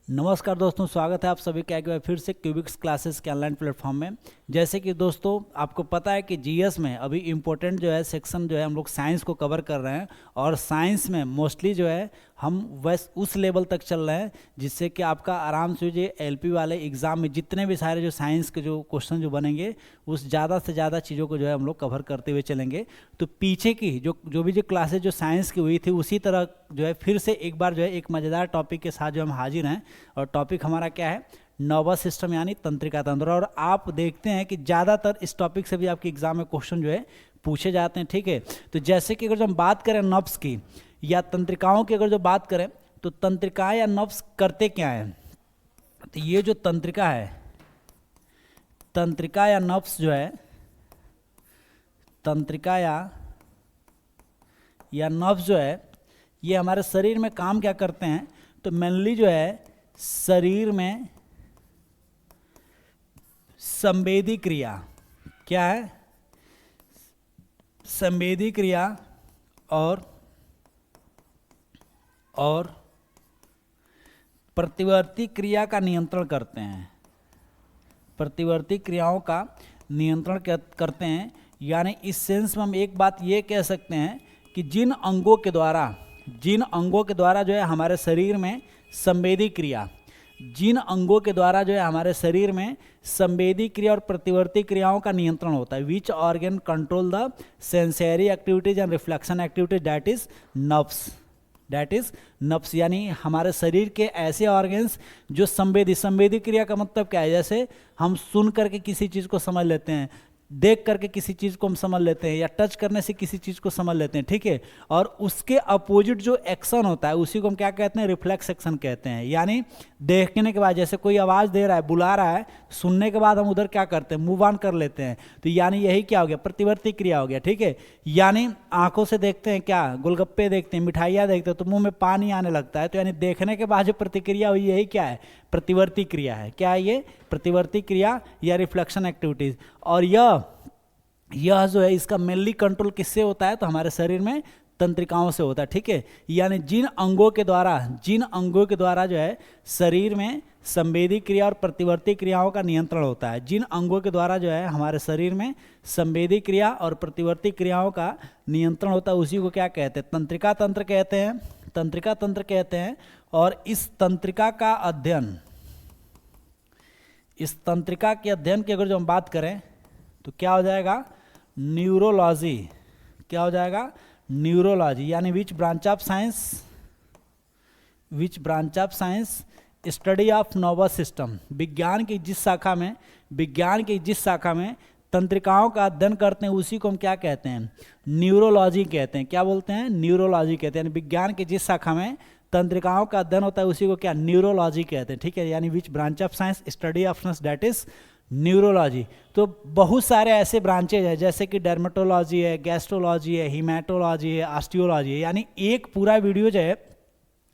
नमस्कार दोस्तों, स्वागत है आप सभी का एक बार फिर से क्यूबिक्स क्लासेस के ऑनलाइन प्लेटफॉर्म में। जैसे कि दोस्तों आपको पता है कि जीएस में अभी इम्पोर्टेंट जो है सेक्शन जो है हम लोग साइंस को कवर कर रहे हैं और साइंस में मोस्टली जो है हम वैस उस लेवल तक चल रहे हैं जिससे कि आपका आराम से जो एलपी वाले एग्ज़ाम में जितने भी सारे जो साइंस के जो क्वेश्चन जो बनेंगे उस ज़्यादा से ज़्यादा चीज़ों को जो है हम लोग कवर करते हुए चलेंगे। तो पीछे की जो भी क्लासेज जो साइंस की हुई थी उसी तरह जो है फिर से एक बार जो है एक मज़ेदार टॉपिक के साथ जो हम हाजिर हैं। और टॉपिक हमारा क्या है? नर्वस सिस्टम यानी तंत्रिका तंत्र। और आप देखते हैं कि ज़्यादातर इस टॉपिक से भी आपके एग्जाम में क्वेश्चन जो है पूछे जाते हैं। ठीक है, तो जैसे कि अगर जो हम बात करें नर्व्स की या तंत्रिकाओं की, अगर जो बात करें तो तंत्रिकाएं या नर्व्स करते क्या हैं? तो ये जो तंत्रिका है, तंत्रिका या नर्व्स जो है, तंत्रिका या नर्व्स जो है ये हमारे शरीर में काम क्या करते हैं? तो मेनली जो है शरीर में संवेदी क्रिया, क्या है? संवेदी क्रिया और प्रतिवर्ती क्रिया का नियंत्रण करते हैं। प्रतिवर्ती क्रियाओं का नियंत्रण करते हैं। यानी इस सेंस में हम एक बात ये कह सकते हैं कि जिन अंगों के द्वारा जो है हमारे शरीर में संवेदी क्रिया, जिन अंगों के द्वारा जो है हमारे शरीर में संवेदी क्रिया और प्रतिवर्ती क्रियाओं का नियंत्रण होता है। Which organ control the sensory activities and reflection activities, that is nerves. यानी हमारे शरीर के ऐसे ऑर्गन्स जो संवेदी क्रिया का मतलब क्या है? जैसे हम सुन करके किसी चीज़ को समझ लेते हैं, देख करके किसी चीज़ को हम समझ लेते हैं, या टच करने से किसी चीज़ को समझ लेते हैं। ठीक है, और उसके अपोजिट जो एक्शन होता है उसी को हम क्या कहते हैं? रिफ्लेक्स एक्शन कहते हैं। यानी देखने के बाद, जैसे कोई आवाज़ दे रहा है, बुला रहा है, सुनने के बाद हम उधर क्या करते हैं? मूव ऑन कर लेते हैं। तो यानी यही क्या हो गया? प्रतिवर्ती क्रिया हो गया। ठीक है, यानी आंखों से देखते हैं, क्या गोलगप्पे देखते हैं, मिठाइयाँ देखते हैं, तो मुंह में पानी आने लगता है। तो यानी देखने के बाद जो प्रतिक्रिया हुई यही क्या है? प्रतिवर्ती क्रिया है। क्या है ये? प्रतिवर्ती क्रिया या रिफ्लेक्शन एक्टिविटीज। और यह जो है इसका मेनली कंट्रोल किससे होता है? तो हमारे शरीर में तंत्रिकाओं से होता है। ठीक है, यानी जिन अंगों के द्वारा जो है शरीर में संवेदी क्रिया और प्रतिवर्ती क्रियाओं का नियंत्रण होता है, जिन अंगों के द्वारा जो है हमारे शरीर में संवेदी क्रिया और प्रतिवर्ती क्रियाओं का नियंत्रण होता है, उसी को क्या कहते हैं? तंत्रिका तंत्र कहते हैं। और इस तंत्रिका के अध्ययन की अगर जो हम बात करें तो क्या हो जाएगा? न्यूरोलॉजी। क्या हो जाएगा? न्यूरोलॉजी। यानी which branch of science study of nervous system. विज्ञान की जिस शाखा में तंत्रिकाओं का अध्ययन करते हैं उसी को हम क्या कहते हैं? न्यूरोलॉजी कहते हैं। क्या बोलते हैं? न्यूरोलॉजी कहते हैं। विज्ञान की जिस शाखा में तंत्रिकाओं का अध्ययन होता है उसी को क्या? न्यूरोलॉजी कहते हैं। ठीक है, यानी which branch of science study of science, that is neurology. तो बहुत सारे ऐसे ब्रांचेज हैं जैसे कि डर्मेटोलॉजी है, गैस्ट्रोलॉजी है, हीमेटोलॉजी है, ऑस्टियोलॉजी है। यानी एक पूरा वीडियो जो है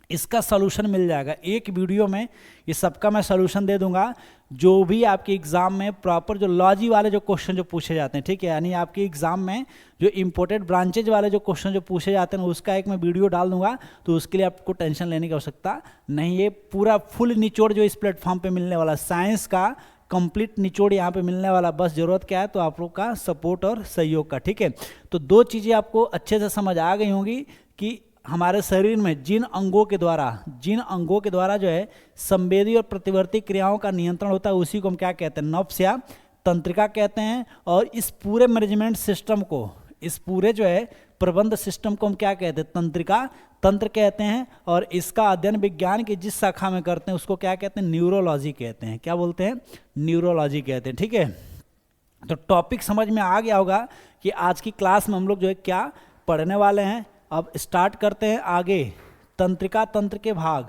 इसका सॉल्यूशन मिल जाएगा। एक वीडियो में ये सबका मैं सॉल्यूशन दे दूंगा, जो भी आपके एग्जाम में प्रॉपर जो लॉजी वाले जो क्वेश्चन जो पूछे जाते हैं। ठीक है, यानी आपके एग्जाम में जो इंपोर्टेंट ब्रांचेज वाले जो क्वेश्चन जो पूछे जाते हैं उसका एक मैं वीडियो डाल दूंगा। तो उसके लिए आपको टेंशन लेने की आवश्यकता नहीं। ये पूरा फुल निचोड़ जो इस प्लेटफॉर्म पे मिलने वाला, साइंस का कंप्लीट निचोड़ यहाँ पे मिलने वाला। बस जरूरत क्या है? तो आप लोग का सपोर्ट और सहयोग का। ठीक है, तो दो चीज़ें आपको अच्छे से समझ आ गई होंगी कि हमारे शरीर में जिन अंगों के द्वारा जो है संवेदी और प्रतिवर्ती क्रियाओं का नियंत्रण होता है उसी को हम क्या कहते हैं? नर्व्स या तंत्रिका कहते हैं। और इस पूरे मैनेजमेंट सिस्टम को, इस पूरे जो है प्रबंध सिस्टम को हम क्या कहते हैं? तंत्रिका तंत्र कहते हैं। और इसका अध्ययन विज्ञान की जिस शाखा में करते हैं उसको क्या कहते हैं? न्यूरोलॉजी कहते हैं। क्या बोलते हैं? न्यूरोलॉजी कहते हैं। ठीक है, तो टॉपिक समझ में आ गया होगा कि आज की क्लास में हम लोग जो है क्या पढ़ने वाले हैं। अब स्टार्ट करते हैं आगे। तंत्रिका तंत्र के भाग,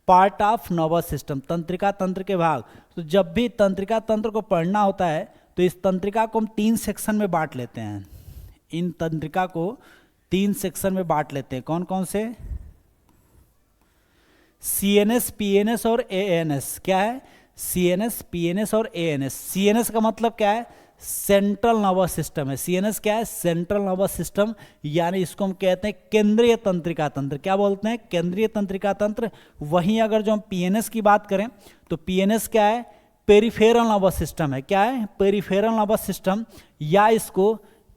पार्ट ऑफ नर्वस सिस्टम। तंत्रिका तंत्र के भाग। तो जब भी तंत्रिका तंत्र को पढ़ना होता है तो इस तंत्रिका को हम 3 सेक्शन में बांट लेते हैं। इन तंत्रिका को 3 सेक्शन में बांट लेते हैं। कौन कौन से? CNS, PNS और ANS। क्या है? CNS, PNS और ANS। CNS का मतलब क्या है? सेंट्रल नर्वस सिस्टम है। सीएनएस क्या है? सेंट्रल नर्वस सिस्टम, यानी इसको हम कहते हैं केंद्रीय तंत्रिका तंत्र। क्या बोलते हैं? केंद्रीय तंत्रिका तंत्र। वहीं अगर जो हम पीएनएस की बात करें तो पीएनएस क्या है? पेरिफेरल नर्वस सिस्टम है। क्या है? पेरिफेरल नर्वस सिस्टम, या इसको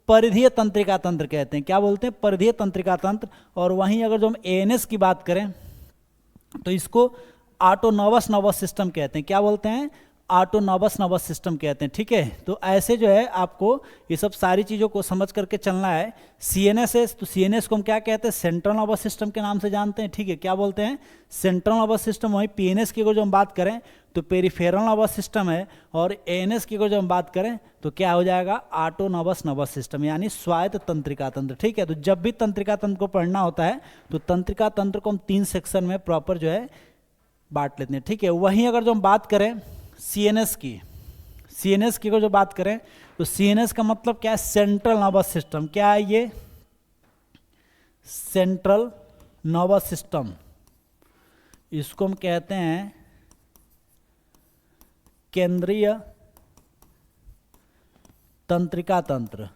परिधीय तंत्रिका तंत्र कहते हैं। क्या बोलते हैं? परिधीय तंत्रिका तंत्र। और वहीं अगर जो हम एएनएस की बात करें तो इसको ऑटोनॉमस नर्वस सिस्टम कहते हैं। क्या बोलते हैं? ऑटोनॉमस नर्वस सिस्टम कहते हैं। ठीक है, तो ऐसे जो है आपको ये सब सारी चीज़ों को समझ करके चलना है। सीएनएस है तो सीएनएस को हम क्या कहते हैं? सेंट्रल नर्वस सिस्टम के नाम से जानते हैं। ठीक है, क्या बोलते हैं? Central nervous system. वहीं पीएनएस की अगर जो हम बात करें तो पेरिफेरल नर्वस सिस्टम है, और एएनएस की अगर जो हम बात करें तो क्या हो जाएगा? ऑटोनॉमस नर्वस सिस्टम, यानी स्वायत्त तंत्रिका तंत्र। ठीक है, तो जब भी तंत्रिका तंत्र को पढ़ना होता है तो तंत्रिका तंत्र को हम 3 सेक्शन में प्रॉपर जो है बांट लेते हैं। ठीक है, वहीं अगर जो हम बात करें सीएनएस की अगर जो बात करें तो सीएनएस का मतलब क्या है? Central nervous system. क्या है ये? Central nervous system. इसको हम कहते हैं केंद्रीय तंत्रिका तंत्र।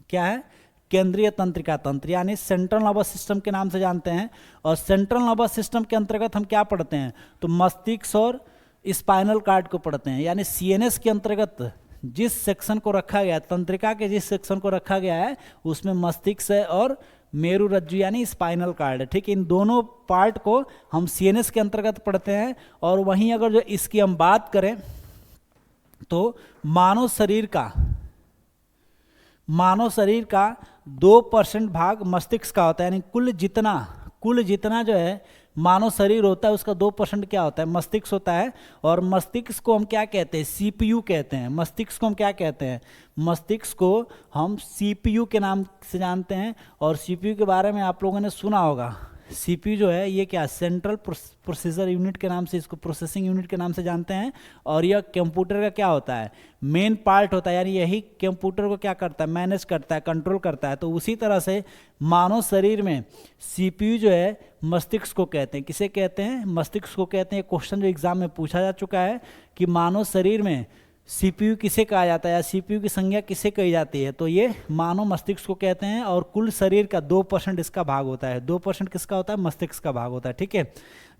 क्या है? केंद्रीय तंत्रिका तंत्र, यानी सेंट्रल नर्वस सिस्टम के नाम से जानते हैं। और सेंट्रल नर्वस सिस्टम के अंतर्गत हम क्या पढ़ते हैं? तो मस्तिष्क और स्पाइनल कार्ड को पढ़ते हैं। यानी सीएनएस के अंतर्गत जिस सेक्शन को रखा गया है, तंत्रिका के जिस सेक्शन को रखा गया है, उसमें मस्तिष्क है और मेरुरज्जु यानी स्पाइनल कार्ड है। ठीक है, इन दोनों पार्ट को हम सीएनएस के अंतर्गत पढ़ते हैं। और वहीं अगर जो इसकी हम बात करें तो मानव शरीर का 2% भाग मस्तिष्क का होता है। यानी कुल जितना जो है मानव शरीर होता है उसका 2% क्या होता है? मस्तिष्क होता है। और मस्तिष्क को हम क्या कहते हैं? सीपीयू कहते हैं। मस्तिष्क को हम क्या कहते हैं? मस्तिष्क को हम सीपीयू के नाम से जानते हैं। और सीपीयू के बारे में आप लोगों ने सुना होगा। सीपीयू जो है ये क्या? सेंट्रल प्रोसेसर यूनिट के नाम से, इसको प्रोसेसिंग यूनिट के नाम से जानते हैं। और यह कंप्यूटर का क्या होता है? मेन पार्ट होता है, यानी यही कंप्यूटर को क्या करता है? मैनेज करता है, कंट्रोल करता है। तो उसी तरह से मानव शरीर में सीपीयू जो है मस्तिष्क को कहते हैं। किसे कहते हैं? मस्तिष्क को कहते हैं। क्वेश्चन जो एग्जाम में पूछा जा चुका है कि मानव शरीर में सीपीयू किसे कहा जाता है या सीपीयू की संज्ञा किसे कही जाती है? तो ये मानव मस्तिष्क को कहते हैं। और कुल शरीर का 2% इसका भाग होता है। 2% किसका होता है? मस्तिष्क का भाग होता है। ठीक है,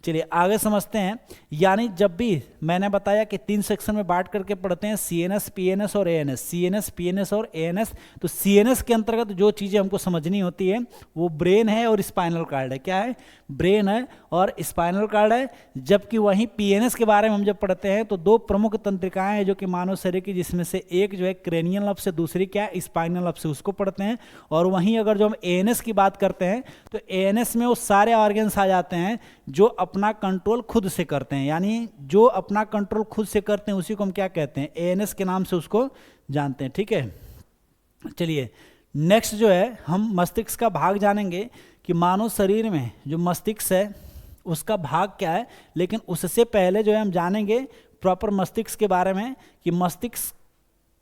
चलिए आगे समझते हैं। यानी जब भी मैंने बताया कि 3 सेक्शन में बांट करके पढ़ते हैं, सीएनएस, पीएनएस और एएनएस। सीएनएस, पीएनएस और एएनएस। तो सीएनएस के अंतर्गत जो चीज़ें हमको समझनी होती है वो ब्रेन है और स्पाइनल कार्ड है। क्या है? ब्रेन है और स्पाइनल कार्ड है। जबकि वहीं पीएनएस के बारे में हम जब पढ़ते हैं तो 2 प्रमुख तंत्रिकाएं हैं जो कि मानव शरीर की, जिसमें से एक जो है क्रेनियल नर्व से, दूसरी क्या है? स्पाइनल नर्व से, उसको पढ़ते हैं। और वहीं अगर जो हम एएनएस की बात करते हैं तो एएनएस में वो सारे ऑर्गन्स आ जाते हैं जो अपना कंट्रोल खुद से करते हैं। यानी जो अपना कंट्रोल खुद से करते हैं उसी को हम क्या कहते हैं? एएनएस के नाम से उसको जानते हैं। ठीक है, चलिए नेक्स्ट जो है हम मस्तिष्क का भाग जानेंगे कि मानव शरीर में जो मस्तिष्क है उसका भाग क्या है। लेकिन उससे पहले जो है हम जानेंगे प्रॉपर मस्तिष्क के बारे में कि मस्तिष्क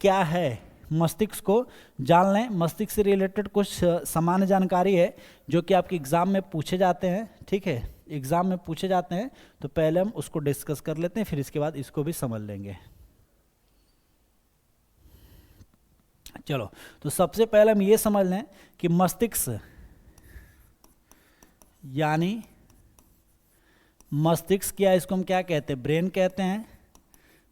क्या है। मस्तिष्क को जान लें। मस्तिष्क से रिलेटेड कुछ सामान्य जानकारी है जो कि आपके एग्जाम में पूछे जाते हैं। ठीक है, एग्जाम में पूछे जाते हैं तो पहले हम उसको डिस्कस कर लेते हैं, फिर इसके बाद इसको भी समझ लेंगे। चलो, तो सबसे पहले हम ये समझ लें कि मस्तिष्क यानी मस्तिष्क क्या, इसको हम क्या कहते हैं? ब्रेन कहते हैं।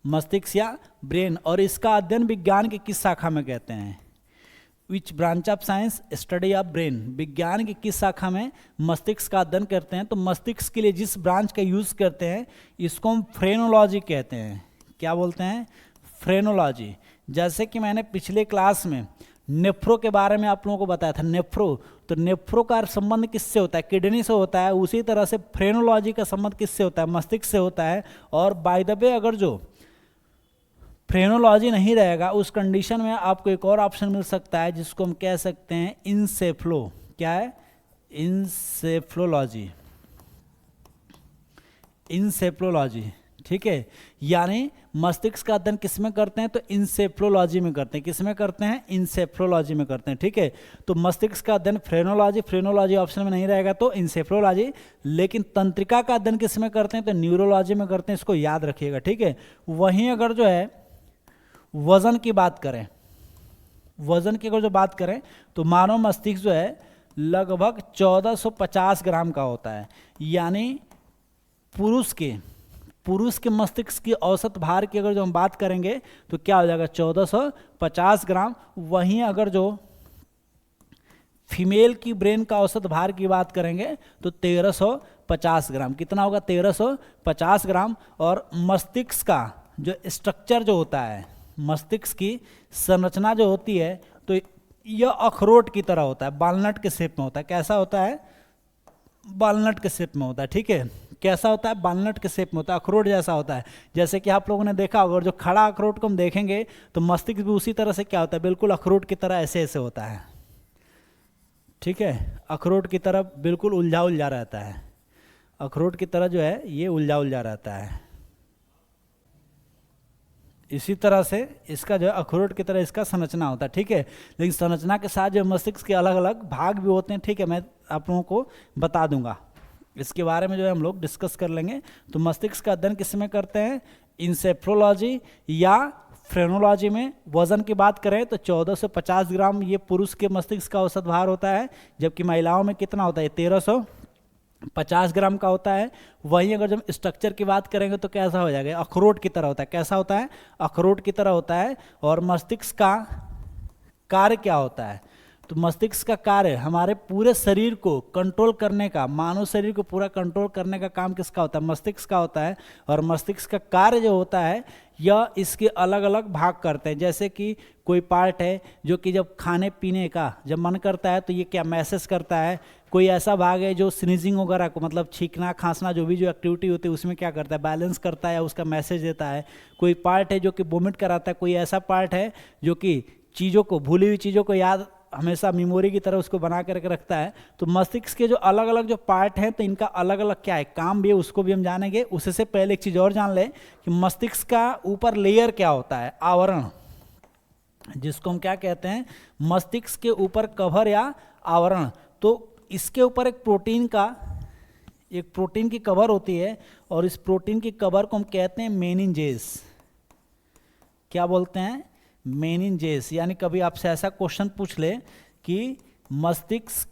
मस्तिष्क या ब्रेन। और इसका अध्ययन विज्ञान की किस शाखा में कहते हैं? Which branch of science study of brain. विज्ञान की किस शाखा में मस्तिष्क का अध्ययन करते हैं? तो मस्तिष्क के लिए जिस ब्रांच का यूज करते हैं इसको हम फ्रेनोलॉजी कहते हैं। क्या बोलते हैं? फ्रेनोलॉजी। जैसे कि मैंने पिछले क्लास में नेफ्रो के बारे में आप लोगों को बताया था। नेफ्रो, तो नेफ्रो का संबंध किससे होता है? किडनी से होता है। उसी तरह से फ्रेनोलॉजी का संबंध किससे होता है? मस्तिष्क से होता है। और बाय द वे अगर जो फ्रेनोलॉजी नहीं रहेगा उस कंडीशन में आपको एक और ऑप्शन मिल सकता है जिसको हम कह सकते हैं इंसेफ्लो। क्या है? इंसेफ्लोलॉजी। इंसेफ्लोलॉजी। ठीक है, यानी मस्तिष्क का अध्ययन किस में करते हैं? तो इंसेफ्लोलॉजी में करते हैं। किस में करते हैं? इंसेफ्लोलॉजी में करते हैं। ठीक है, तो मस्तिष्क का अध्ययन फ्रेनोलॉजी ऑप्शन में नहीं रहेगा तो इंसेफ्लोलॉजी। लेकिन तंत्रिका का अध्ययन किस में करते हैं? तो न्यूरोलॉजी में करते हैं। इसको याद रखिएगा। ठीक है, वहीं अगर जो है वजन की बात करें, वजन की अगर जो बात करें तो मानव मस्तिष्क जो है लगभग 1450 ग्राम का होता है। यानी पुरुष के मस्तिष्क की औसत भार की अगर जो हम बात करेंगे तो क्या हो जाएगा 1450 ग्राम। वहीं अगर जो फीमेल की ब्रेन का औसत भार की बात करेंगे तो 1350 ग्राम। कितना होगा 1350 ग्राम। और मस्तिष्क का जो स्ट्रक्चर जो होता है, मस्तिष्क की संरचना जो होती है तो यह अखरोट की तरह होता है, बालनट के शेप में होता है। कैसा होता है? बालनट के शेप में होता है। ठीक है, कैसा होता है? बालनट के शेप में होता है, अखरोट जैसा होता है। जैसे कि आप लोगों ने देखा होगा, जो खड़ा अखरोट को हम देखेंगे तो मस्तिष्क भी उसी तरह से क्या होता है, बिल्कुल अखरोट की तरह ऐसे ऐसे होता है। ठीक है, अखरोट की तरह बिल्कुल उलझा उलझा रहता है, अखरोट की तरह जो है ये उलझा उलझा रहता है। इसी तरह से इसका जो है अखरोट की तरह इसका संरचना होता है। ठीक है, लेकिन संरचना के साथ जो मस्तिष्क के अलग अलग भाग भी होते हैं। ठीक है, मैं आप लोगों को बता दूंगा, इसके बारे में जो है हम लोग डिस्कस कर लेंगे। तो मस्तिष्क का अध्ययन किस में करते हैं? इंसेफ्लोलॉजी या फ्रेनोलॉजी में। वजन की बात करें तो 1450 ग्राम ये पुरुष के मस्तिष्क का औसत भार होता है, जबकि महिलाओं में कितना होता है? 1350 ग्राम का होता है। वहीं अगर जब स्ट्रक्चर की बात करेंगे तो कैसा हो जाएगा? अखरोट की तरह होता है। कैसा होता है? अखरोट की तरह होता है। और मस्तिष्क का कार्य क्या होता है? तो मस्तिष्क का कार्य हमारे पूरे शरीर को कंट्रोल करने का, मानव शरीर को पूरा कंट्रोल करने का काम किसका होता है? मस्तिष्क का होता है। और मस्तिष्क का कार्य जो होता है यह इसके अलग अलग भाग करते हैं। जैसे कि कोई पार्ट है जो कि जब खाने पीने का जब मन करता है तो ये क्या मैसेज करता है। कोई ऐसा भाग है जो स्नीजिंग वगैरह को, मतलब छींकना खांसना जो भी जो एक्टिविटी होती है उसमें क्या करता है? बैलेंस करता है या उसका मैसेज देता है। कोई पार्ट है जो कि वोमिट कराता है। कोई ऐसा पार्ट है जो कि चीज़ों को, भूली हुई चीज़ों को याद हमेशा मेमोरी की तरह उसको बना करके रखता है। तो मस्तिष्क के जो अलग अलग जो पार्ट हैं तो इनका अलग अलग क्या है काम भी है, उसको भी हम जानेंगे। उससे पहले एक चीज़ और जान लें कि मस्तिष्क का ऊपर लेयर क्या होता है? आवरण, जिसको हम क्या कहते हैं? मस्तिष्क के ऊपर कवर या आवरण। तो इसके ऊपर एक प्रोटीन की कवर होती है और इस प्रोटीन की कवर को हम कहते हैं मेनिंजेस। क्या बोलते हैं? मेनिंजेस। यानी कभी आपसे ऐसा क्वेश्चन पूछ ले कि मस्तिष्क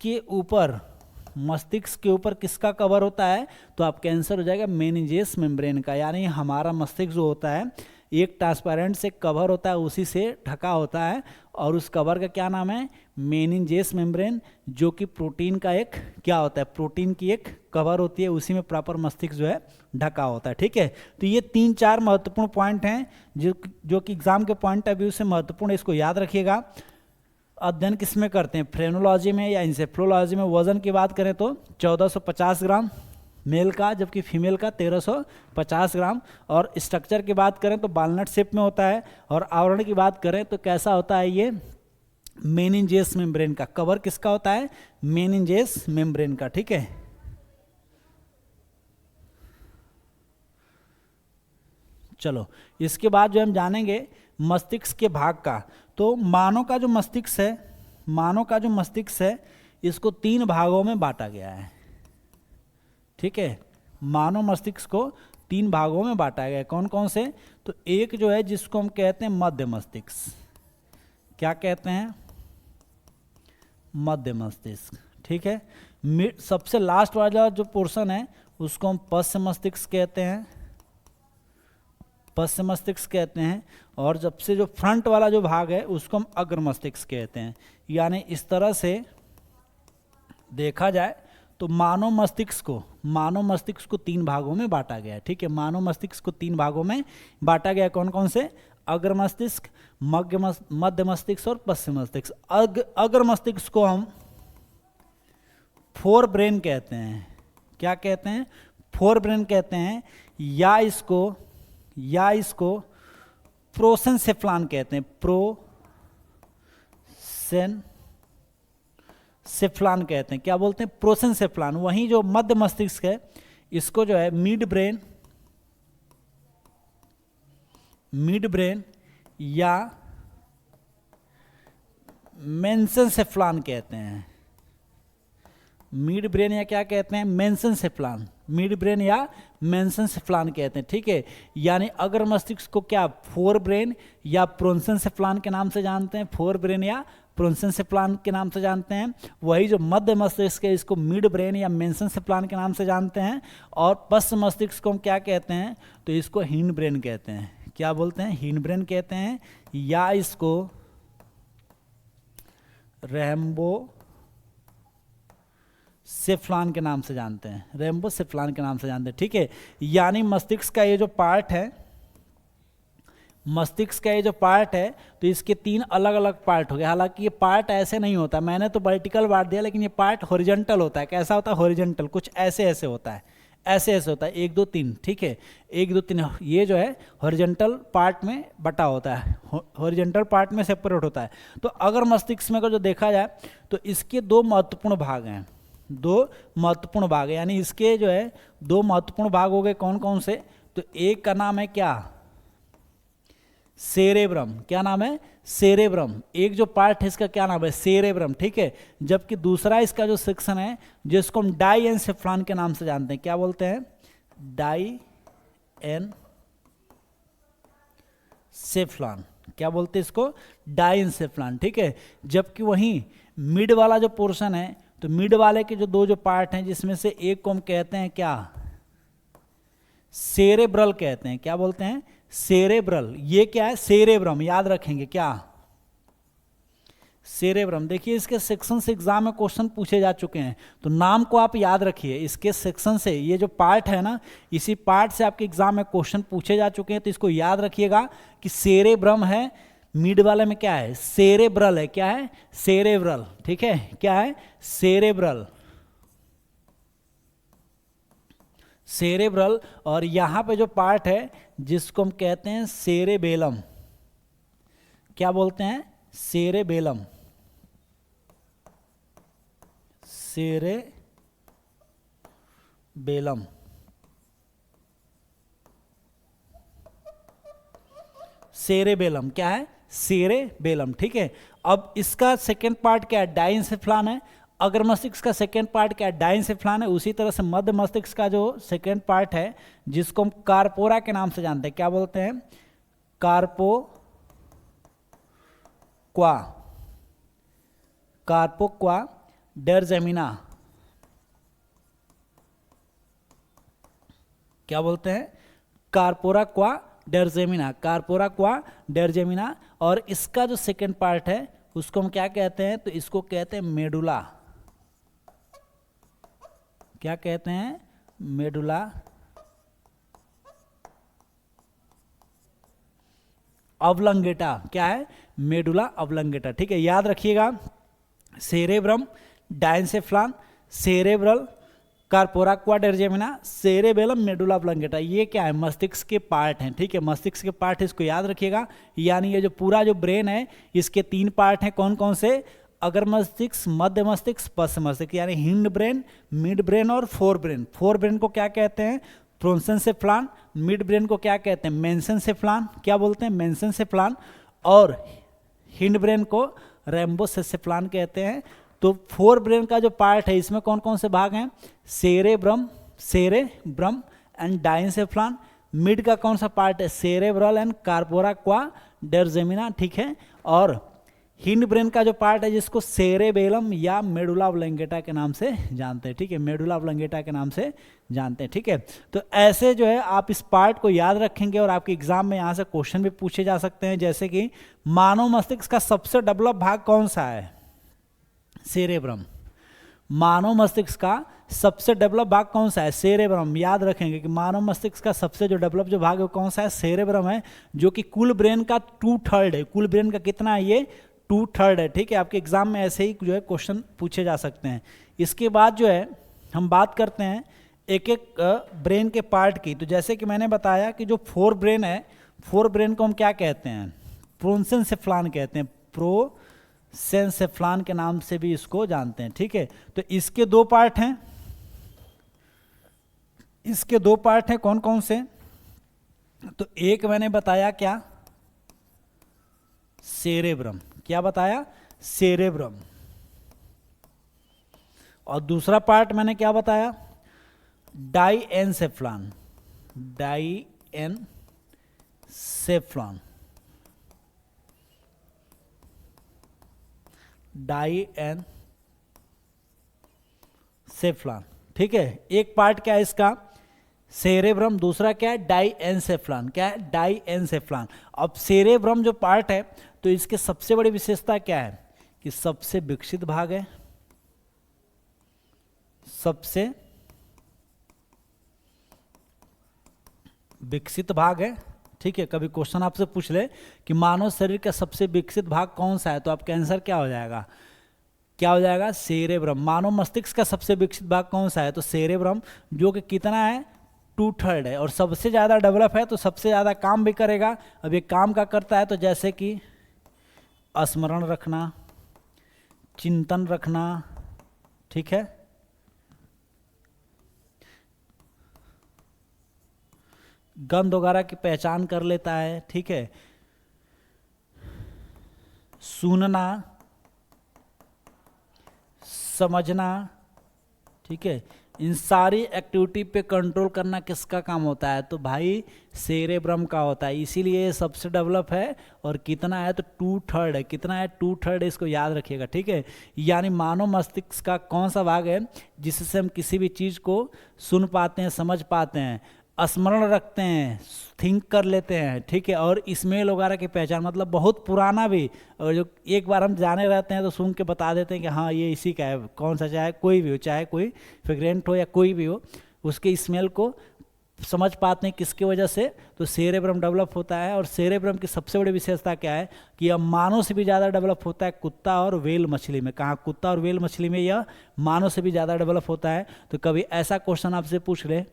के ऊपर किसका कवर होता है, तो आपका आंसर हो जाएगा मेनिंजेस मेम्ब्रेन का। यानी हमारा मस्तिष्क जो होता है एक ट्रांसपेरेंट से कवर होता है, उसी से ढका होता है। और उस कवर का क्या नाम है? मेनिंजेस मेम्ब्रेन, जो कि प्रोटीन का एक क्या होता है? प्रोटीन की एक कवर होती है, उसी में प्रॉपर मस्तिष्क जो है ढका होता है। ठीक है, तो ये 3-4 महत्वपूर्ण पॉइंट हैं जो कि एग्जाम के पॉइंट ऑफ व्यू से महत्वपूर्ण है, इसको याद रखिएगा। अध्ययन किस में करते हैं? फ्रेनोलॉजी में या इंसेफ्लोलॉजी में। वजन की बात करें तो 1450 ग्राम मेल का, जबकि फीमेल का 1350 ग्राम। और स्ट्रक्चर की बात करें तो बालनट शेप में होता है। और आवरण की बात करें तो कैसा होता है? ये मेनिंजेस मेम्ब्रेन का। कवर किसका होता है? मेनिंजेस मेम्ब्रेन का। ठीक है, चलो इसके बाद जो हम जानेंगे मस्तिष्क के भाग का। तो मानव का जो मस्तिष्क है इसको 3 भागों में बांटा गया है। ठीक है, मानव मस्तिष्क को 3 भागों में बांटा गया है। कौन कौन से? तो एक जो है जिसको हम कहते हैं मध्य मस्तिष्क। क्या कहते हैं? मध्य मस्तिष्क। ठीक है, सबसे लास्ट वाला जो पोर्शन है उसको हम पश्च मस्तिष्क कहते हैं, पश्च मस्तिष्क कहते हैं। और जब से जो फ्रंट वाला जो भाग है उसको हम अग्र मस्तिष्क कहते हैं। यानी इस तरह से देखा जाए तो मानव मस्तिष्क को 3 भागों में बांटा गया है। ठीक है, मानव मस्तिष्क को 3 भागों में बांटा गया है। कौन कौन से? अग्र मस्तिष्क, मध्य मस्तिष्क और पश्चिम मस्तिष्क। अग्र मस्तिष्क को हम फोर ब्रेन कहते हैं। क्या कहते हैं? फोर ब्रेन कहते हैं। या इसको प्रोसेनसेफ्लॉन कहते हैं। प्रोसेनसेफ्लॉन कहते हैं। क्या बोलते हैं? प्रोसेनसेफ्लॉन। वहीं जो मध्य मस्तिष्क है इसको जो है मिड ब्रेन या मेसेनसेफ्लॉन कहते हैं। मिड ब्रेन या क्या कहते हैं, मेंसेंसेफ्लान, मिड ब्रेन या मेंसेंसेफ्लान कहते हैं, ठीक है। यानी अगर मस्तिष्क को क्या फोर ब्रेन या प्रोन्सेंसेफ्लान के नाम से जानते हैं, फोर ब्रेन या प्रोन्सेंसेफ्लान के नाम से जानते हैं। वही जो मध्य मस्तिष्क है इसको मिड ब्रेन या मेंसेंसेफ्लान के नाम से जानते हैं। और पश्च मस्तिष्क को हम क्या कहते हैं, तो इसको हिंड ब्रेन कहते हैं। क्या बोलते हैं, हिंड ब्रेन कहते हैं, या इसको रैम्बो सेफ्लान के नाम से जानते हैं, रैम्बो सेफ्लान के नाम से जानते हैं, ठीक है। यानी मस्तिष्क का ये जो पार्ट है, मस्तिष्क का ये जो पार्ट है, तो इसके तीन अलग अलग पार्ट हो गए। हालांकि ये पार्ट ऐसे नहीं होता, मैंने तो वर्टिकल बांट दिया, लेकिन ये पार्ट हॉरिजॉन्टल होता है। कैसा होता है, हॉरिजॉन्टल, कुछ ऐसे ऐसे होता है, ऐसे ऐसे होता है, 1 2 3, ठीक है, 1 2 3, ये जो है हॉरिजॉन्टल पार्ट में बटा होता है, हॉरिजॉन्टल पार्ट में सेपरेट होता है। तो अगर मस्तिष्क में जो देखा जाए तो इसके दो महत्वपूर्ण भाग हैं, दो महत्वपूर्ण भाग है, यानी इसके जो है दो महत्वपूर्ण भाग हो गए। कौन कौन से, तो एक का नाम है क्या, सेरेब्रम। क्या नाम है, सेरेब्रम। एक जो पार्ट है इसका क्या नाम है, सेरेब्रम, ठीक है। जबकि दूसरा इसका जो सेक्शन है जिसको हम डाईएनसेफ्लान के नाम से जानते हैं, क्या बोलते हैं, डाईएनसेफ्लान, क्या बोलते हैं इसको, डाईएनसेफ्लान, ठीक है। जबकि वहीं मिड वाला जो पोर्शन है, तो मिड वाले के जो दो जो पार्ट हैं जिसमें से एक को हम कहते हैं क्या, सेरेब्रल कहते हैं। क्या बोलते हैं, सेरेब्रल। ये क्या है, सेरेब्रम, याद रखेंगे क्या, सेरेब्रम। देखिए इसके सेक्शन से एग्जाम में क्वेश्चन पूछे जा चुके हैं, तो नाम को आप याद रखिए। इसके सेक्शन से, ये जो पार्ट है ना, इसी पार्ट से आपके एग्जाम में क्वेश्चन पूछे जा चुके हैं, तो इसको याद रखिएगा कि सेरेब्रम है, मिड वाले में क्या है, सेरेब्रल है। क्या है, सेरेब्रल, ठीक है, क्या है, सेरेब्रल, सेरेब्रल। और यहां पे जो पार्ट है जिसको हम कहते हैं सेरेबेलम, क्या बोलते हैं, सेरेबेलम, सेरेबेलम, सेरेबेलम, क्या है, सेरेबेलम, ठीक है। अब इसका सेकेंड पार्ट क्या है, डाईएनसेफ्लान है। अगर मस्तिष्क का सेकेंड पार्ट क्या है, डाईएनसेफ्लान है। उसी तरह से मध्य मस्तिष्क का जो सेकेंड पार्ट है जिसको हम कार्पोरा के नाम से जानते हैं, क्या बोलते हैं, कार्पोक्वा, कार्पोक्वा डेरजेमिना, क्या बोलते हैं, कार्पोरा क्वा डेरजेमिना, कार्पोरा क्वा डेरजेमिना। और इसका जो सेकेंड पार्ट है उसको हम क्या कहते हैं, तो इसको कहते हैं मेडुला। क्या कहते हैं, मेडुला ऑब्लंगेटा। क्या है, मेडुला ऑब्लंगेटा, ठीक है, याद रखिएगा। सेरेब्रम, डाईएनसेफ्लान, सेरेब्रल, कार्पोरा क्वा डेरजेमिना, सेरेबेलम, मेडुला ऑब्लंगेटा, ये क्या है, मस्तिष्क के पार्ट हैं, ठीक है, मस्तिष्क के पार्ट है, इसको याद रखिएगा। यानी ये जो पूरा जो ब्रेन है इसके तीन पार्ट हैं, कौन कौन से, अगर मस्तिष्क, मध्य मस्तिष्क, पश्च मस्तिष्क, यानी हिंड ब्रेन, मिड ब्रेन और फोर ब्रेन। फोर ब्रेन को क्या कहते हैं, प्रोन्सेंसेफ्लान। मिड ब्रेन को क्या कहते हैं, मेंसेंसेफ्लान, क्या बोलते हैं, मेंसेंसेफ्लान। और हिंड ब्रेन को रैम्बोसेफ्लान कहते हैं। तो फोर ब्रेन का जो पार्ट है इसमें कौन कौन से भाग हैं, सेरेब्रम, सेरेब्रम एंड डाईएनसेफ्लान। मिड का कौन सा पार्ट है, सेरेब्रल एंड कार्पोरा क्वा डेरजेमिना, ठीक है। और हिंड ब्रेन का जो पार्ट है जिसको सेरेबेलम या मेडुला ऑब्लंगेटा के नाम से जानते हैं, ठीक है, मेडुला ऑब्लंगेटा के नाम से जानते हैं, ठीक है। तो ऐसे जो है आप इस पार्ट को याद रखेंगे और आपके एग्जाम में यहाँ से क्वेश्चन भी पूछे जा सकते हैं। जैसे कि मानव मस्तिष्क का सबसे डेवलप भाग कौन सा है, सेरेब्रम। मानव मस्तिष्क का सबसे डेवलप भाग कौन सा है, सेरेब्रम। याद रखेंगे कि मानव मस्तिष्क का सबसे जो डेवलप जो भाग है कौन सा है, सेरेब्रम है, जो कि कुल ब्रेन का 2/3 है। कुल ब्रेन का कितना है, ये 2/3 है, ठीक है। आपके एग्जाम में ऐसे ही जो है क्वेश्चन पूछे जा सकते हैं। इसके बाद जो है हम बात करते हैं एक एक ब्रेन के पार्ट की। तो जैसे कि मैंने बताया कि जो फोर ब्रेन है, फोर ब्रेन को हम क्या कहते हैं, प्रोन्सेंसेफ्लान कहते हैं, प्रोसेंसेफ्लान के नाम से भी इसको जानते हैं, ठीक है। तो इसके दो पार्ट हैं, इसके दो पार्ट हैं, कौन कौन से, तो एक मैंने बताया क्या, सेरेब्रम। क्या बताया, सेरेब्रम। और दूसरा पार्ट मैंने क्या बताया, डाईएनसेफ्लॉन, डाईएनसेफ्लॉन, डाईएनसेफ्लॉन, ठीक है। एक पार्ट क्या है इसका, सेरेब्रम, दूसरा क्या है, डाईएनसेफ्लॉन, क्या है, डाईएनसेफ्लॉन। अब सेरेब्रम जो पार्ट है तो इसके सबसे बड़ी विशेषता क्या है कि सबसे विकसित भाग है, सबसे विकसित भाग है, ठीक है। कभी क्वेश्चन आपसे पूछ ले कि मानव शरीर का सबसे विकसित भाग कौन सा है, तो आपका आंसर क्या हो जाएगा, क्या हो जाएगा, सेरेब्रम। मानव मस्तिष्क का सबसे विकसित भाग कौन सा है, तो सेरेब्रम, जो कि कितना है, 2/3 है, और सबसे ज़्यादा डेवलप है तो सबसे ज़्यादा काम भी करेगा। अब ये काम क्या करता है, तो जैसे कि स्मरण रखना, चिंतन रखना, ठीक है, गंध वगैरह की पहचान कर लेता है, ठीक है, सुनना, समझना, ठीक है, इन सारी एक्टिविटी पे कंट्रोल करना किसका काम होता है, तो भाई सेरेब्रम का होता है। इसीलिए ये सबसे डेवलप है, और कितना है, तो 2/3 है। कितना है, 2/3, इसको याद रखिएगा, ठीक है। यानी मानव मस्तिष्क का कौन सा भाग है जिससे हम किसी भी चीज़ को सुन पाते हैं, समझ पाते हैं, स्मरण रखते हैं, थिंक कर लेते हैं, ठीक है, और स्मेल वगैरह की पहचान, मतलब बहुत पुराना भी, और जो एक बार हम जाने रहते हैं तो सुन के बता देते हैं कि हाँ ये इसी का है, कौन सा, चाहे कोई भी हो, चाहे कोई फ्रेग्रेंट हो या कोई भी हो, उसके स्मेल को समझ पाते हैं किसकी वजह से, तो सेरेब्रम डेवलप होता है। और सेरेब्रम की सबसे बड़ी विशेषता क्या है कि यह मानव से भी ज़्यादा डेवलप होता है कुत्ता और व्हेल मछली में। कहाँ, कुत्ता और व्हेल मछली में यह मानव से भी ज़्यादा डेवलप होता है। तो कभी ऐसा क्वेश्चन आपसे पूछ ले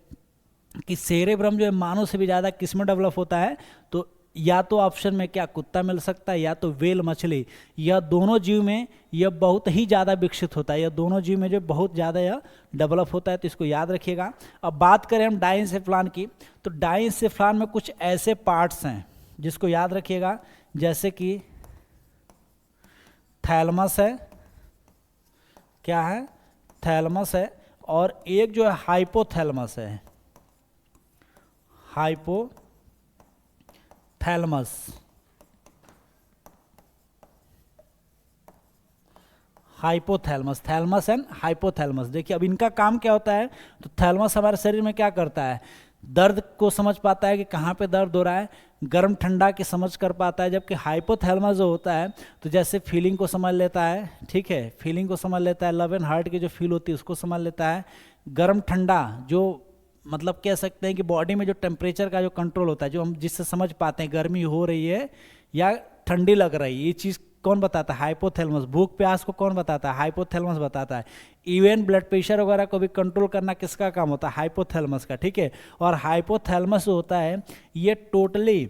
कि सेरेब्रम जो है मानव से भी ज़्यादा किस में डेवलप होता है, तो या तो ऑप्शन में क्या कुत्ता मिल सकता है, या तो व्हेल मछली, या दोनों जीव में यह बहुत ही ज़्यादा विकसित होता है, या दोनों जीव में जो बहुत ज़्यादा यह डेवलप होता है, तो इसको याद रखिएगा। अब बात करें हम डाईएनसेफ्लॉन की, तो डाईएनसेफ्लॉन में कुछ ऐसे पार्ट्स हैं जिसको याद रखिएगा, जैसे कि थैलमस है, क्या है, थैलमस है, और एक जो है हाइपोथैलमस है, hypothalamus, hypothalamus, thalamus and hypothalamus. देखिए अब इनका काम क्या होता है, तो थैलमस हमारे शरीर में क्या करता है, दर्द को समझ पाता है कि कहाँ पे दर्द हो रहा है, गर्म ठंडा की समझ कर पाता है, जबकि हाइपोथैलमस जो होता है तो जैसे फीलिंग को समझ लेता है, ठीक है, फीलिंग को समझ लेता है, लव एंड हार्ट की जो फील होती है उसको समझ लेता है, गर्म ठंडा जो मतलब कह सकते हैं कि बॉडी में जो टेम्परेचर का जो कंट्रोल होता है, जो हम जिससे समझ पाते हैं गर्मी हो रही है या ठंडी लग रही है, ये चीज़ कौन बताता है, हाइपोथैलेमस। भूख प्यास को कौन बताता है, हाइपोथैलेमस बताता है। इवन ब्लड प्रेशर वगैरह को भी कंट्रोल करना किसका काम होता है, हाइपोथैलेमस का, ठीक है। और हाइपोथैलेमस जो होता है ये टोटली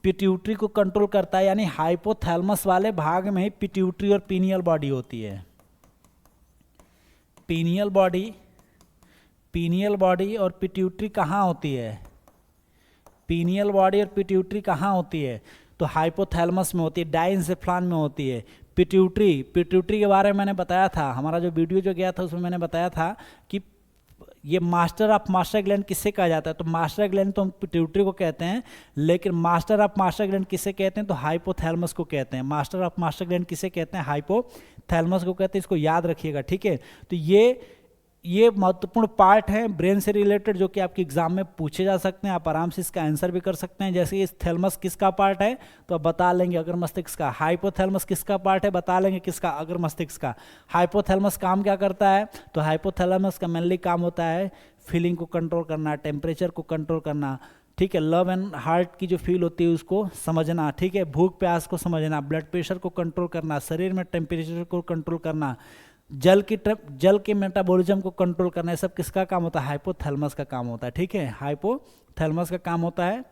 पिट्यूटरी को कंट्रोल करता है, यानी हाइपोथैलेमस वाले भाग में ही पिट्यूटरी और पीनियल बॉडी होती है। पीनियल बॉडी और पिट्यूटरी कहाँ होती है, पीनियल बॉडी और पिट्यूटरी कहाँ होती है, तो हाइपोथैलेमस में होती है, डाईएनसेफ्लॉन में होती है। पिट्यूटरी के बारे में मैंने बताया था, हमारा जो वीडियो जो गया था उसमें मैंने बताया था कि ये मास्टर ऑफ मास्टर ग्लैंड किससे कहा जाता है, तो मास्टर ग्लैंड तो हम पिट्यूटरी को कहते हैं, लेकिन मास्टर ऑफ मास्टर ग्लैंड किसे कहते हैं, तो हाइपोथैलेमस को कहते हैं। मास्टर ऑफ मास्टर ग्लैंड किसे कहते हैं, हाइपोथैलेमस को कहते हैं। इसको याद रखिएगा, ठीक है। तो ये महत्वपूर्ण पार्ट है ब्रेन से रिलेटेड, जो कि आपके एग्जाम में पूछे जा सकते हैं, आप आराम से इसका आंसर भी कर सकते हैं। जैसे इस थैलमस किसका पार्ट है, तो आप बता लेंगे अगर मस्तिष्क का। हाइपोथैलेमस किसका पार्ट है, बता लेंगे किसका, अगर मस्तिष्क का। हाइपोथैलेमस काम क्या करता है, तो हाइपोथैलेमस का मेनली काम होता है फीलिंग को कंट्रोल करना, टेम्परेचर को कंट्रोल करना, ठीक है, लव एंड हार्ट की जो फील होती है उसको समझना, ठीक है, भूख प्यास को समझना, ब्लड प्रेशर को कंट्रोल करना, शरीर में टेम्परेचर को कंट्रोल करना, जल के मेटाबॉलिज्म को कंट्रोल करना, ये सब किसका काम होता है, हाइपोथैलेमस का काम होता है, ठीक है, हाइपोथैलेमस का काम होता है,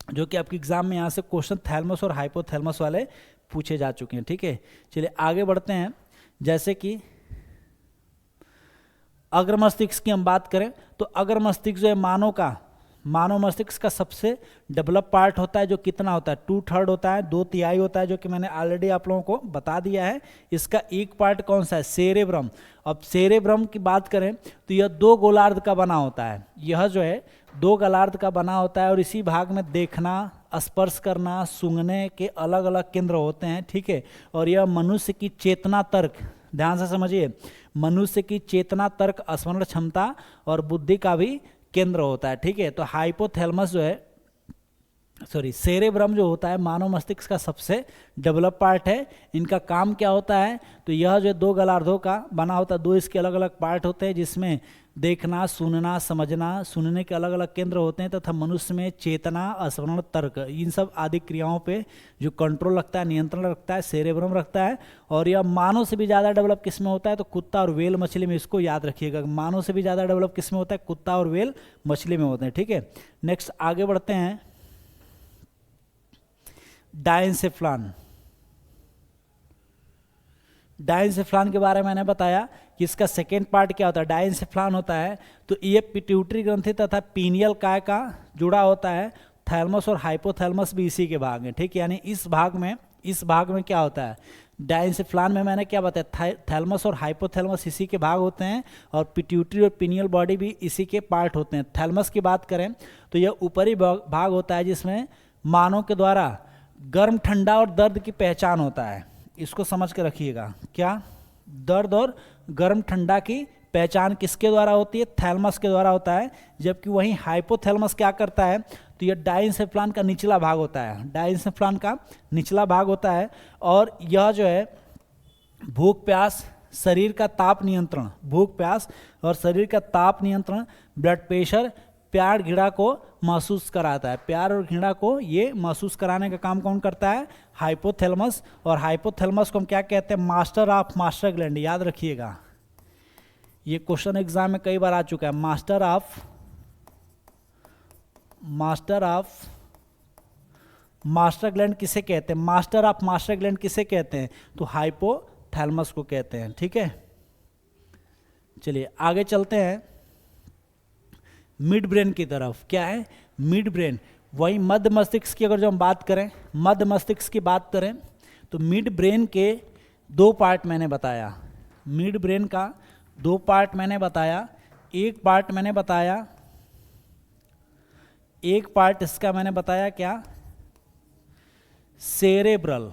जो कि आपके एग्जाम में यहाँ से क्वेश्चन थैलेमस और हाइपोथैलेमस वाले पूछे जा चुके हैं, ठीक है। चलिए आगे बढ़ते हैं। जैसे कि अग्र मस्तिष्क की हम बात करें, तो अग्र मस्तिष्क जो है मानव का मानव मस्तिष्क का सबसे डेवलप पार्ट होता है, जो कितना होता है 2/3 होता है, 2/3 होता है, जो कि मैंने ऑलरेडी आप लोगों को बता दिया है। इसका एक पार्ट कौन सा है, सेरेब्रम। अब सेरेब्रम की बात करें तो यह 2 गोलार्ध का बना होता है, यह जो है 2 गोलार्ध का बना होता है, और इसी भाग में देखना, स्पर्श करना, सूंघने के अलग अलग केंद्र होते हैं, ठीक है। और यह मनुष्य की चेतना, तर्क, ध्यान से समझिए, मनुष्य की चेतना, तर्क, स्मरण क्षमता और बुद्धि का भी केंद्र होता है, ठीक है। तो हाइपोथैलेमस जो है, सॉरी, सेरेब्रम जो होता है मानव मस्तिष्क का सबसे डेवलप पार्ट है। इनका काम क्या होता है, तो यह जो 2 गोलार्धों का बना होता है, 2 इसके अलग अलग पार्ट होते हैं, जिसमें देखना, सुनना, समझना, सुनने के अलग अलग केंद्र होते हैं, तथा मनुष्य में चेतना, स्मरण, तर्क, इन सब आदि क्रियाओं पे जो कंट्रोल रखता है, नियंत्रण रखता है, सेरेब्रम रखता है। और यह मानव से भी ज़्यादा डेवलप किस में होता है, तो कुत्ता और व्हेल मछली में, इसको याद रखिएगा, मानव से भी ज़्यादा डेवलप किस में होता है, कुत्ता और व्हेल मछली में होते हैं, ठीक है। नेक्स्ट आगे बढ़ते हैं, डायेंसेफ्लान। डायेंसेफ्लान के बारे में मैंने बताया कि इसका सेकेंड पार्ट क्या होता है, डायेंसेफ्लान होता है तो ये पिट्यूटरी ग्रंथि तथा पीनियल काय का जुड़ा होता है, थैलमस और हाइपोथैलेमस भी इसी के भाग हैं, ठीक है। यानी इस भाग में क्या होता है, डायेंसेफ्लान में मैंने क्या बताया, थैलमस और हाइपोथैलेमस इसी के भाग होते हैं, और पिट्यूटरी और पीनियल बॉडी भी इसी के पार्ट होते हैं। थैलमस की बात करें तो यह ऊपरी भाग होता है, जिसमें मानव के द्वारा गर्म, ठंडा और दर्द की पहचान होता है। इसको समझ के रखिएगा, क्या दर्द और गर्म ठंडा की पहचान किसके द्वारा होती है, थैलमस के द्वारा होता है। जबकि वहीं हाइपोथैलेमस क्या करता है, तो यह डायेंसेफ्लान का निचला भाग होता है, डायेंसेफ्लान का निचला भाग होता है। और यह जो है भूख प्यास, शरीर का ताप नियंत्रण, भूख प्यास और शरीर का ताप नियंत्रण, ब्लड प्रेशर, प्यार घृणा को महसूस कराता है। प्यार और घृणा को ये महसूस कराने का काम कौन करता है, हाइपोथैलेमस। और हाइपोथैलेमस को हम क्या कहते हैं, मास्टर ऑफ मास्टर ग्लैंड, याद रखिएगा, ये क्वेश्चन एग्जाम में कई बार आ चुका है। मास्टर ऑफ मास्टर ग्लैंड किसे कहते हैं, मास्टर ऑफ मास्टर ग्लैंड किसे कहते हैं, तो हाइपोथैलेमस को कहते हैं, ठीक है। चलिए आगे चलते हैं मिड ब्रेन की तरफ। क्या है, मिड ब्रेन, वही मध्य मस्तिष्क की अगर जो हम बात करें, मध्य मस्तिष्क की बात करें तो मिड ब्रेन के 2 पार्ट मैंने बताया, मिड ब्रेन का 2 पार्ट मैंने बताया। एक पार्ट इसका मैंने बताया क्या, सेरेब्रल,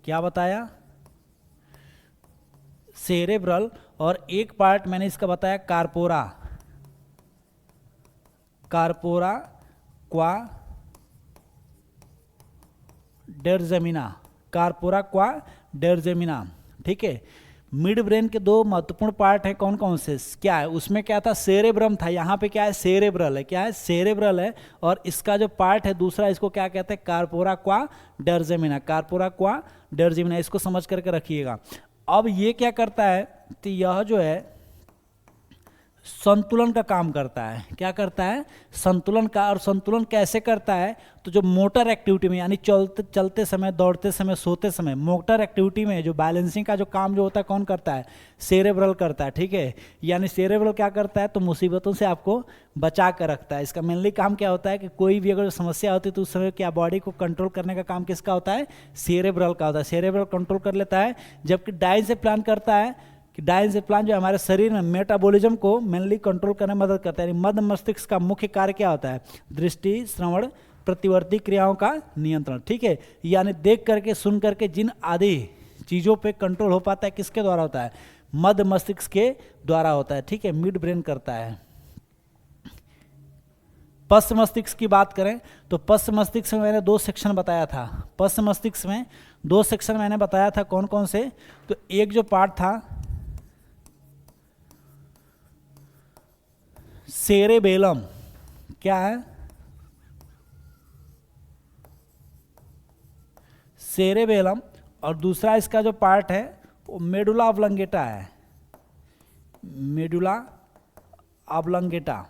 क्या बताया, सेरेब्रल। और एक पार्ट मैंने इसका बताया कार्पोरा क्वा डेरजेमिना, ठीक है। मिड ब्रेन के 2 महत्वपूर्ण पार्ट हैं, कौन कौन से, क्या है, उसमें क्या था, सेरेब्रम था, यहाँ पे क्या है, सेरेब्रल है, क्या है, सेरेब्रल है। और इसका जो पार्ट है दूसरा, इसको क्या कहते हैं, कार्पोरा क्वा डेरजेमिना, इसको समझ करके रखिएगा। अब ये क्या करता है, तो यह जो है संतुलन का काम करता है, क्या करता है, संतुलन का। और संतुलन कैसे करता है, तो जो मोटर एक्टिविटी में, यानी चलते समय, दौड़ते समय, सोते समय, मोटर एक्टिविटी में जो बैलेंसिंग का जो काम जो होता है, कौन करता है, सेरेब्रल करता है, ठीक है। यानी सेरेब्रल क्या करता है, तो मुसीबतों से आपको बचा कर रखता है। इसका मेनली काम क्या होता है कि कोई भी अगर समस्या होती है तो उस समय क्या बॉडी को कंट्रोल करने का काम किसका होता है, सेरेब्रल का होता है, सेरेब्रल कंट्रोल कर लेता है। जबकि डायेंसेफ्लान करता है कि डायेंसेफ्लान जो हमारे शरीर में मेटाबॉलिज्म को मेनली कंट्रोल करने में मदद करता है। यानी मध्य मस्तिष्क का मुख्य कार्य क्या होता है, दृष्टि, श्रवण, प्रतिवर्ती क्रियाओं का नियंत्रण, ठीक है। यानी देख करके, सुन करके जिन आदि चीज़ों पे कंट्रोल हो पाता है, किसके द्वारा होता है, मध्य मस्तिष्क के द्वारा होता है, ठीक है, मिड ब्रेन करता है। पश्च मस्तिष्क की बात करें तो पश्च मस्तिष्क में मैंने 2 सेक्शन बताया था, पश्च मस्तिष्क में 2 सेक्शन मैंने बताया था, कौन कौन से, तो एक जो पार्ट था सेरेबेलम, क्या है, सेरेबेलम। और दूसरा इसका जो पार्ट है वो मेडुला ऑब्लंगेटा है, मेडुला ऑब्लंगेटा।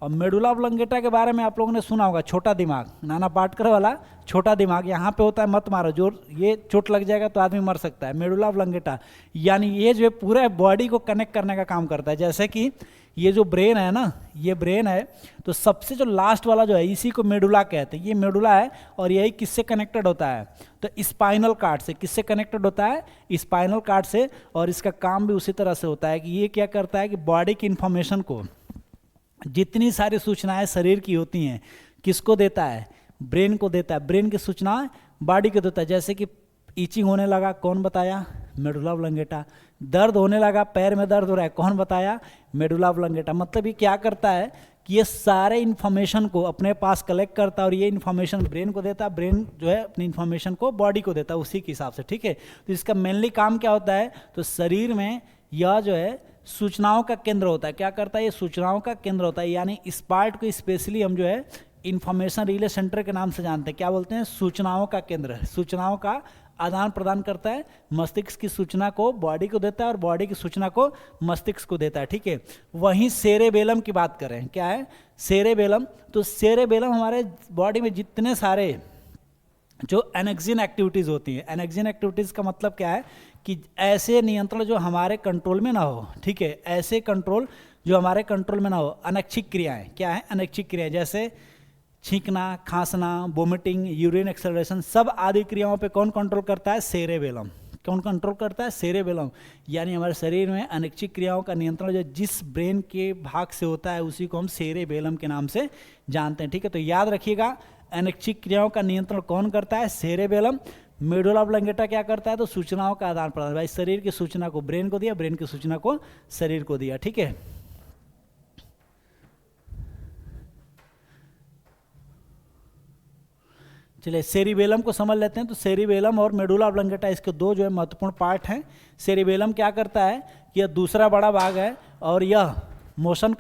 और मेडुला ऑब्लंगेटा के बारे में आप लोगों ने सुना होगा, छोटा दिमाग, नाना पाटेकर वाला छोटा दिमाग, यहाँ पे होता है, मत मारो जोर, ये चोट लग जाएगा तो आदमी मर सकता है। मेडुला ऑब्लंगेटा यानी ये जो है पूरे बॉडी को कनेक्ट करने का काम करता है। जैसे कि ये जो ब्रेन है ना, ये ब्रेन है, तो सबसे जो लास्ट वाला जो है इसी को मेडुला कहते हैं। ये मेडुला है और यही किससे कनेक्टेड होता है, तो स्पाइनल कार्ड से। किससे कनेक्टेड होता है, स्पाइनल कार्ड से। और इसका काम भी उसी तरह से होता है कि ये क्या करता है कि बॉडी की इंफॉर्मेशन को, जितनी सारी सूचनाएं शरीर की होती हैं, किसको देता है, ब्रेन को देता है। ब्रेन की सूचना बॉडी को देता है। जैसे कि ईचिंग होने लगा, कौन बताया, मेडुला ऑब्लंगेटा। दर्द होने लगा, पैर में दर्द हो रहा है, कौन बताया, मेडुला ऑब्लंगेटा। मतलब ये क्या करता है कि ये सारे इन्फॉर्मेशन को अपने पास कलेक्ट करता है और ये इन्फॉर्मेशन ब्रेन को देता है। ब्रेन जो है अपनी इन्फॉर्मेशन को बॉडी को देता है उसी के हिसाब से, ठीक है। तो इसका मेनली काम क्या होता है, तो शरीर में यह जो है सूचनाओं का केंद्र होता है। क्या करता है, ये सूचनाओं का केंद्र होता है। यानी इस पार्ट को स्पेशली हम जो है इंफॉर्मेशन रिले सेंटर के नाम से जानते हैं। क्या बोलते हैं, सूचनाओं का केंद्र। सूचनाओं का आदान प्रदान करता है, मस्तिष्क की सूचना को बॉडी को देता है और बॉडी की सूचना को मस्तिष्क को देता है, ठीक है। वहीं सेरेबेलम की बात करें, क्या है सेरेबेलम, तो सेरेबेलम हमारे बॉडी में जितने सारे जो एनेक्सिन एक्टिविटीज़ होती हैं, एनेक्सिन एक्टिविटीज़ का मतलब क्या है कि ऐसे नियंत्रण जो हमारे कंट्रोल में ना हो, ठीक है, ऐसे कंट्रोल जो हमारे कंट्रोल में ना हो। अनैच्छिक क्रियाएं, क्या है अनैच्छिक क्रियाएं, जैसे छींकना, खांसना, वोमिटिंग, यूरिन एक्सेलरेशन, सब आदि क्रियाओं पे कौन कंट्रोल करता है, सेरेबेलम। कौन कंट्रोल करता है, सेरेबेलम। यानी हमारे शरीर में अनैच्छिक क्रियाओं का नियंत्रण जो जिस ब्रेन के भाग से होता है उसी को हम सेरेबेलम के नाम से जानते हैं, ठीक है। तो याद रखिएगा, अनैच्छिक क्रियाओं का नियंत्रण कौन करता है, सेरेबेलम। मेडुला ऑब्लंगेटा क्या करता है, तो सूचनाओं का आदान प्रदान। भाई शरीर की सूचना को ब्रेन को दिया, ब्रेन की सूचना को शरीर को दिया, ठीक है। चलिए सेरिबेलम को समझ लेते हैं। तो सेरिबेलम और मेडुला ऑब्लंगेटा इसके दो जो है महत्वपूर्ण पार्ट हैं। सेरिबेलम क्या करता है कि यह दूसरा बड़ा भाग है और यह मोशन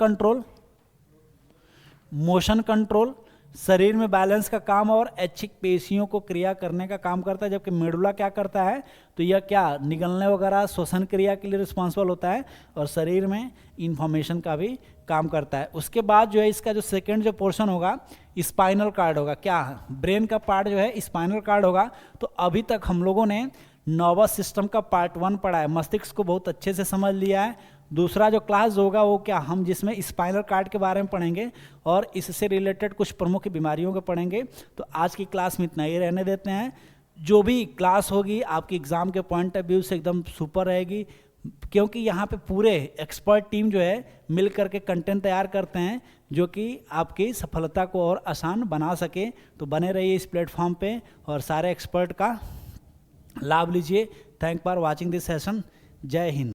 कंट्रोल, शरीर में बैलेंस का काम और ऐच्छिक पेशियों को क्रिया करने का काम करता है। जबकि मेडुला क्या करता है, तो यह क्या निगलने वगैरह श्वसन क्रिया के लिए रिस्पॉन्सिबल होता है और शरीर में इंफॉर्मेशन का भी काम करता है। उसके बाद जो है इसका जो सेकंड जो पोर्शन होगा स्पाइनल कार्ड होगा। क्या ब्रेन का पार्ट जो है स्पाइनल कार्ड होगा। तो अभी तक हम लोगों ने नर्वस सिस्टम का पार्ट 1 पढ़ा है, मस्तिष्क को बहुत अच्छे से समझ लिया है। दूसरा जो क्लास होगा वो क्या, हम जिसमें स्पाइनल कार्ड के बारे में पढ़ेंगे और इससे रिलेटेड कुछ प्रमुख बीमारियों को पढ़ेंगे। तो आज की क्लास में इतना ही रहने देते हैं। जो भी क्लास होगी आपकी एग्ज़ाम के पॉइंट ऑफ व्यू से एकदम सुपर रहेगी, क्योंकि यहाँ पे पूरे एक्सपर्ट टीम जो है मिल करके कंटेंट तैयार करते हैं जो कि आपकी सफलता को और आसान बना सके। तो बने रहिए इस प्लेटफॉर्म पे और सारे एक्सपर्ट का लाभ लीजिए। Thank for watching this session. जय हिंद।